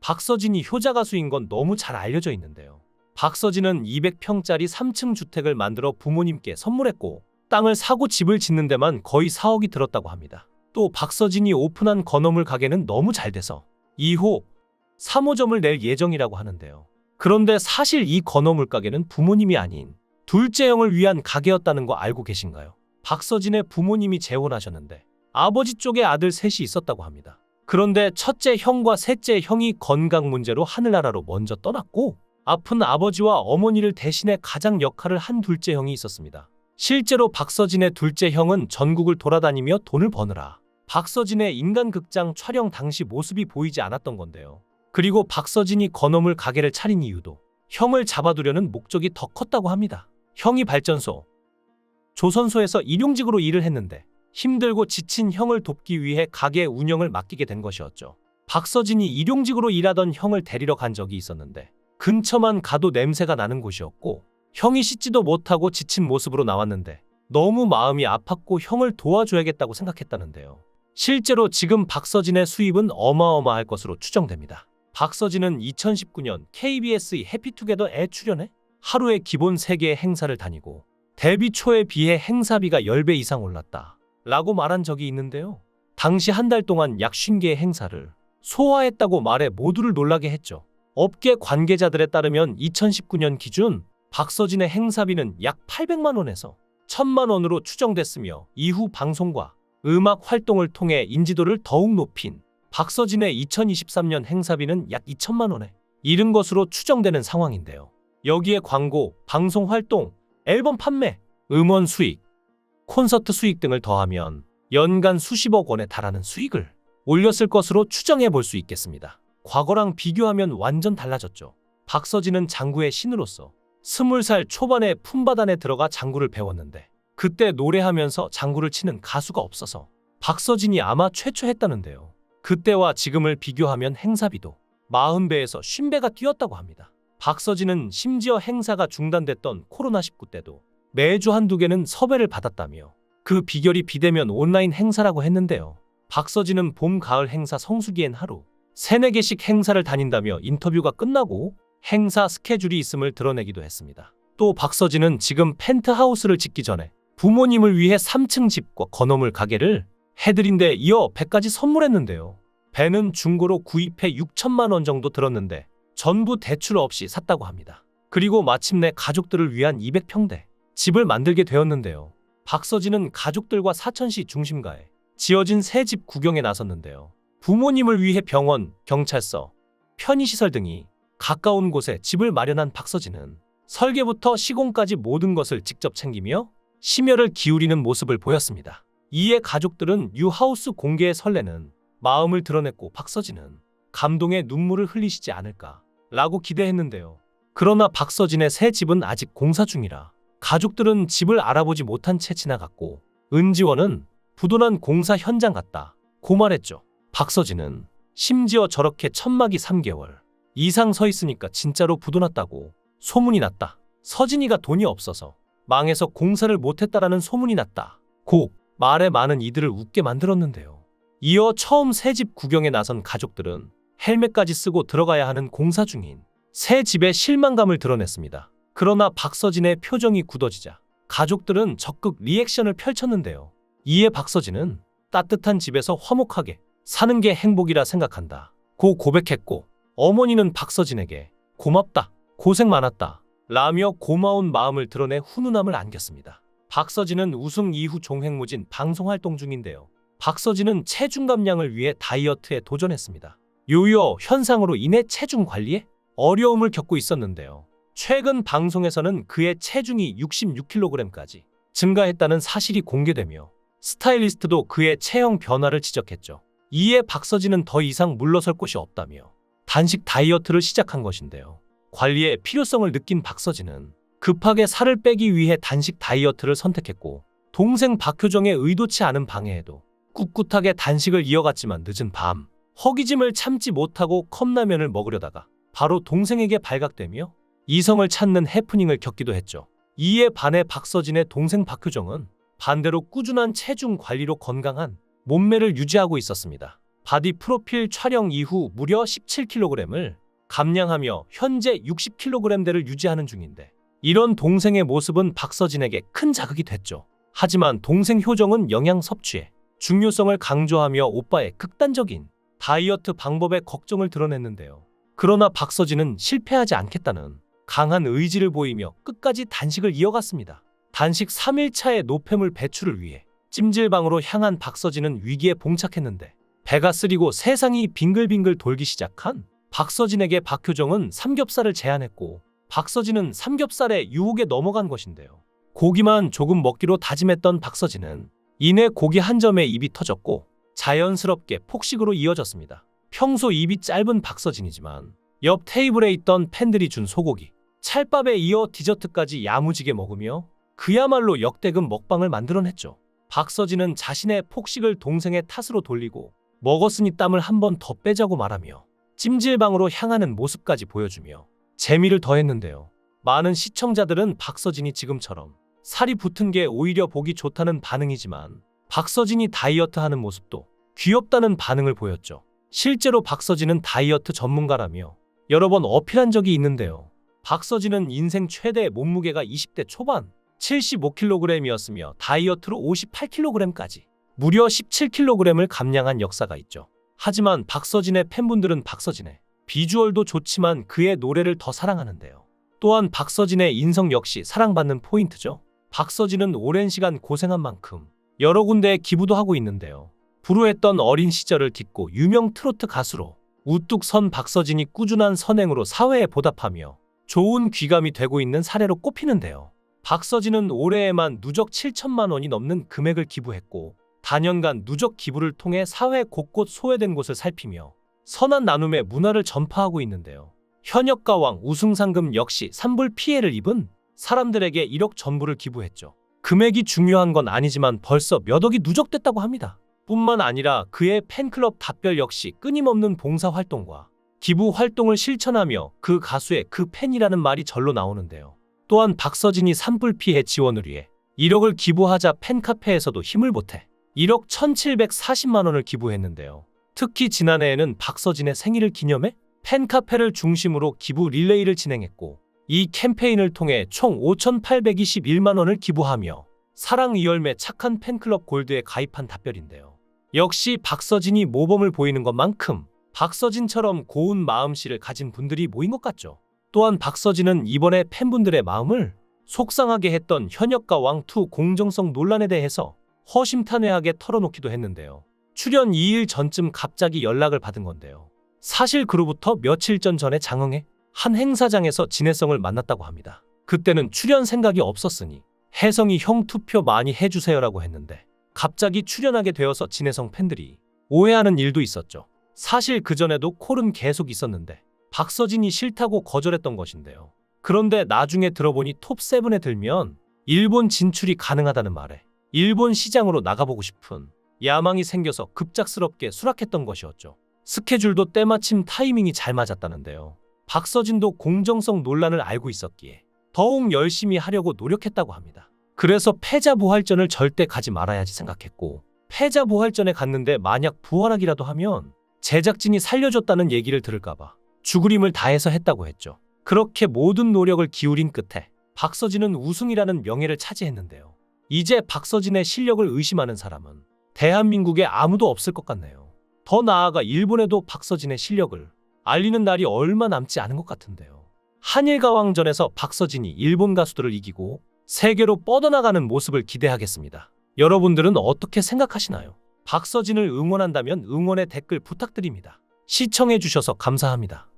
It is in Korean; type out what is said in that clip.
박서진이 효자 가수인 건 너무 잘 알려져 있는데요. 박서진은 200평짜리 3층 주택을 만들어 부모님께 선물했고 땅을 사고 집을 짓는 데만 거의 4억이 들었다고 합니다. 또 박서진이 오픈한 건어물 가게는 너무 잘 돼서 2호, 3호점을 낼 예정이라고 하는데요. 그런데 사실 이 건어물 가게는 부모님이 아닌 둘째 형을 위한 가게였다는 거 알고 계신가요? 박서진의 부모님이 재혼하셨는데 아버지 쪽에 아들 셋이 있었다고 합니다. 그런데 첫째 형과 셋째 형이 건강 문제로 하늘나라로 먼저 떠났고 아픈 아버지와 어머니를 대신해 가장 역할을 한 둘째 형이 있었습니다. 실제로 박서진의 둘째 형은 전국을 돌아다니며 돈을 버느라 박서진의 인간극장 촬영 당시 모습이 보이지 않았던 건데요. 그리고 박서진이 건어물 가게를 차린 이유도 형을 잡아두려는 목적이 더 컸다고 합니다. 형이 발전소, 조선소에서 일용직으로 일을 했는데 힘들고 지친 형을 돕기 위해 가게 운영을 맡기게 된 것이었죠. 박서진이 일용직으로 일하던 형을 데리러 간 적이 있었는데 근처만 가도 냄새가 나는 곳이었고 형이 씻지도 못하고 지친 모습으로 나왔는데 너무 마음이 아팠고 형을 도와줘야겠다고 생각했다는데요. 실제로 지금 박서진의 수입은 어마어마할 것으로 추정됩니다. 박서진은 2019년 KBS의 해피투게더에 출연해 하루에 기본 3개의 행사를 다니고 데뷔 초에 비해 행사비가 10배 이상 올랐다 라고 말한 적이 있는데요. 당시 한 달 동안 약 50개의 행사를 소화했다고 말해 모두를 놀라게 했죠. 업계 관계자들에 따르면 2019년 기준 박서진의 행사비는 약 800만 원에서 1000만 원으로 추정됐으며 이후 방송과 음악 활동을 통해 인지도를 더욱 높인 박서진의 2023년 행사비는 약 2천만 원에 이른 것으로 추정되는 상황인데요. 여기에 광고, 방송 활동, 앨범 판매, 음원 수익, 콘서트 수익 등을 더하면 연간 수십억 원에 달하는 수익을 올렸을 것으로 추정해 볼 수 있겠습니다. 과거랑 비교하면 완전 달라졌죠. 박서진은 장구의 신으로서 20살 초반에 품바단에 들어가 장구를 배웠는데 그때 노래하면서 장구를 치는 가수가 없어서 박서진이 아마 최초했다는데요. 그때와 지금을 비교하면 행사비도 40배에서 50배가 뛰었다고 합니다. 박서진은 심지어 행사가 중단됐던 코로나19 때도 매주 한두 개는 섭외를 받았다며 그 비결이 비대면 온라인 행사라고 했는데요. 박서진은 봄, 가을 행사 성수기엔 하루 3-4개씩 행사를 다닌다며 인터뷰가 끝나고 행사 스케줄이 있음을 드러내기도 했습니다. 또 박서진은 지금 펜트하우스를 짓기 전에 부모님을 위해 3층 집과 건어물 가게를 해드린 데 이어 배까지 선물했는데요. 배는 중고로 구입해 6천만 원 정도 들었는데 전부 대출 없이 샀다고 합니다. 그리고 마침내 가족들을 위한 200평대 집을 만들게 되었는데요. 박서진은 가족들과 사천시 중심가에 지어진 새 집 구경에 나섰는데요. 부모님을 위해 병원, 경찰서, 편의시설 등이 가까운 곳에 집을 마련한 박서진은 설계부터 시공까지 모든 것을 직접 챙기며 심혈을 기울이는 모습을 보였습니다. 이에 가족들은 뉴하우스 공개에 설레는 마음을 드러냈고 박서진은 감동의 눈물을 흘리시지 않을까 라고 기대했는데요. 그러나 박서진의 새 집은 아직 공사 중이라 가족들은 집을 알아보지 못한 채 지나갔고 은지원은 부도난 공사 현장 같다 고 말했죠. 박서진은 심지어 저렇게 천막이 3개월 이상 서 있으니까 진짜로 부도났다고 소문이 났다. 서진이가 돈이 없어서 망해서 공사를 못했다라는 소문이 났다 고 말에 많은 이들을 웃게 만들었는데요. 이어 처음 새 집 구경에 나선 가족들은 헬멧까지 쓰고 들어가야 하는 공사 중인 새 집의 실망감을 드러냈습니다. 그러나 박서진의 표정이 굳어지자 가족들은 적극 리액션을 펼쳤는데요. 이에 박서진은 따뜻한 집에서 화목하게 사는 게 행복이라 생각한다 고 고백했고 어머니는 박서진에게 고맙다, 고생 많았다 라며 고마운 마음을 드러내 훈훈함을 안겼습니다. 박서진은 우승 이후 종횡무진 방송활동 중인데요. 박서진은 체중 감량을 위해 다이어트에 도전했습니다. 요요 현상으로 인해 체중 관리에 어려움을 겪고 있었는데요. 최근 방송에서는 그의 체중이 66kg까지 증가했다는 사실이 공개되며 스타일리스트도 그의 체형 변화를 지적했죠. 이에 박서진은 더 이상 물러설 곳이 없다며 단식 다이어트를 시작한 것인데요. 관리의 필요성을 느낀 박서진은 급하게 살을 빼기 위해 단식 다이어트를 선택했고 동생 박효정의 의도치 않은 방해에도 꿋꿋하게 단식을 이어갔지만 늦은 밤 허기짐을 참지 못하고 컵라면을 먹으려다가 바로 동생에게 발각되며 이성을 찾는 해프닝을 겪기도 했죠. 이에 반해 박서진의 동생 박효정은 반대로 꾸준한 체중 관리로 건강한 몸매를 유지하고 있었습니다. 바디 프로필 촬영 이후 무려 17kg을 감량하며 현재 60kg대를 유지하는 중인데, 이런 동생의 모습은 박서진에게 큰 자극이 됐죠. 하지만 동생 효정은 영양 섭취의 중요성을 강조하며 오빠의 극단적인 다이어트 방법에 걱정을 드러냈는데요. 그러나 박서진은 실패하지 않겠다는 강한 의지를 보이며 끝까지 단식을 이어갔습니다. 단식 3일차의 노폐물 배출을 위해 찜질방으로 향한 박서진은 위기에 봉착했는데, 배가 쓰리고 세상이 빙글빙글 돌기 시작한 박서진에게 박효정은 삼겹살을 제안했고, 박서진은 삼겹살의 유혹에 넘어간 것인데요. 고기만 조금 먹기로 다짐했던 박서진은 이내 고기 한 점에 입이 터졌고 자연스럽게 폭식으로 이어졌습니다. 평소 입이 짧은 박서진이지만 옆 테이블에 있던 팬들이 준 소고기, 찰밥에 이어 디저트까지 야무지게 먹으며 그야말로 역대급 먹방을 만들어냈죠. 박서진은 자신의 폭식을 동생의 탓으로 돌리고 먹었으니 땀을 한 번 더 빼자고 말하며 찜질방으로 향하는 모습까지 보여주며 재미를 더했는데요. 많은 시청자들은 박서진이 지금처럼 살이 붙은 게 오히려 보기 좋다는 반응이지만, 박서진이 다이어트하는 모습도 귀엽다는 반응을 보였죠. 실제로 박서진은 다이어트 전문가라며 여러 번 어필한 적이 있는데요. 박서진은 인생 최대 몸무게가 20대 초반 75kg이었으며 다이어트로 58kg까지 무려 17kg을 감량한 역사가 있죠. 하지만 박서진의 팬분들은 박서진의 비주얼도 좋지만 그의 노래를 더 사랑하는데요. 또한 박서진의 인성 역시 사랑받는 포인트죠. 박서진은 오랜 시간 고생한 만큼 여러 군데에 기부도 하고 있는데요. 불우했던 어린 시절을 딛고 유명 트로트 가수로 우뚝 선 박서진이 꾸준한 선행으로 사회에 보답하며 좋은 귀감이 되고 있는 사례로 꼽히는데요. 박서진은 올해에만 누적 7천만 원이 넘는 금액을 기부했고, 단연간 누적 기부를 통해 사회 곳곳 소외된 곳을 살피며 선한 나눔의 문화를 전파하고 있는데요. 현역가왕 우승상금 역시 산불 피해를 입은 사람들에게 1억 전부를 기부했죠. 금액이 중요한 건 아니지만 벌써 몇 억이 누적됐다고 합니다. 뿐만 아니라 그의 팬클럽 답별 역시 끊임없는 봉사활동과 기부 활동을 실천하며 그 가수의 그 팬이라는 말이 절로 나오는데요. 또한 박서진이 산불 피해 지원을 위해 1억을 기부하자 팬카페에서도 힘을 보태 1억 1,740만 원을 기부했는데요. 특히 지난해에는 박서진의 생일을 기념해 팬카페를 중심으로 기부 릴레이를 진행했고, 이 캠페인을 통해 총 5,821만 원을 기부하며 사랑 이열매 착한 팬클럽 골드에 가입한 답별인데요. 역시 박서진이 모범을 보이는 것만큼 박서진처럼 고운 마음씨를 가진 분들이 모인 것 같죠. 또한 박서진은 이번에 팬분들의 마음을 속상하게 했던 현역가왕 2 공정성 논란에 대해서 허심탄회하게 털어놓기도 했는데요. 출연 2일 전쯤 갑자기 연락을 받은 건데요. 사실 그로부터 며칠 전에 장흥의 한 행사장에서 진해성을 만났다고 합니다. 그때는 출연 생각이 없었으니 혜성이 형 투표 많이 해주세요라고 했는데, 갑자기 출연하게 되어서 진해성 팬들이 오해하는 일도 있었죠. 사실 그전에도 콜은 계속 있었는데 박서진이 싫다고 거절했던 것인데요. 그런데 나중에 들어보니 톱7에 들면 일본 진출이 가능하다는 말에 일본 시장으로 나가보고 싶은 야망이 생겨서 급작스럽게 수락했던 것이었죠. 스케줄도 때마침 타이밍이 잘 맞았다는데요. 박서진도 공정성 논란을 알고 있었기에 더욱 열심히 하려고 노력했다고 합니다. 그래서 패자부활전을 절대 가지 말아야지 생각했고, 패자부활전에 갔는데 만약 부활하기라도 하면 제작진이 살려줬다는 얘기를 들을까봐 죽을 힘을 다해서 했다고 했죠. 그렇게 모든 노력을 기울인 끝에 박서진은 우승이라는 명예를 차지했는데요. 이제 박서진의 실력을 의심하는 사람은 대한민국에 아무도 없을 것 같네요. 더 나아가 일본에도 박서진의 실력을 알리는 날이 얼마 남지 않은 것 같은데요. 한일가왕전에서 박서진이 일본 가수들을 이기고 세계로 뻗어나가는 모습을 기대하겠습니다. 여러분들은 어떻게 생각하시나요? 박서진을 응원한다면 응원의 댓글 부탁드립니다. 시청해주셔서 감사합니다.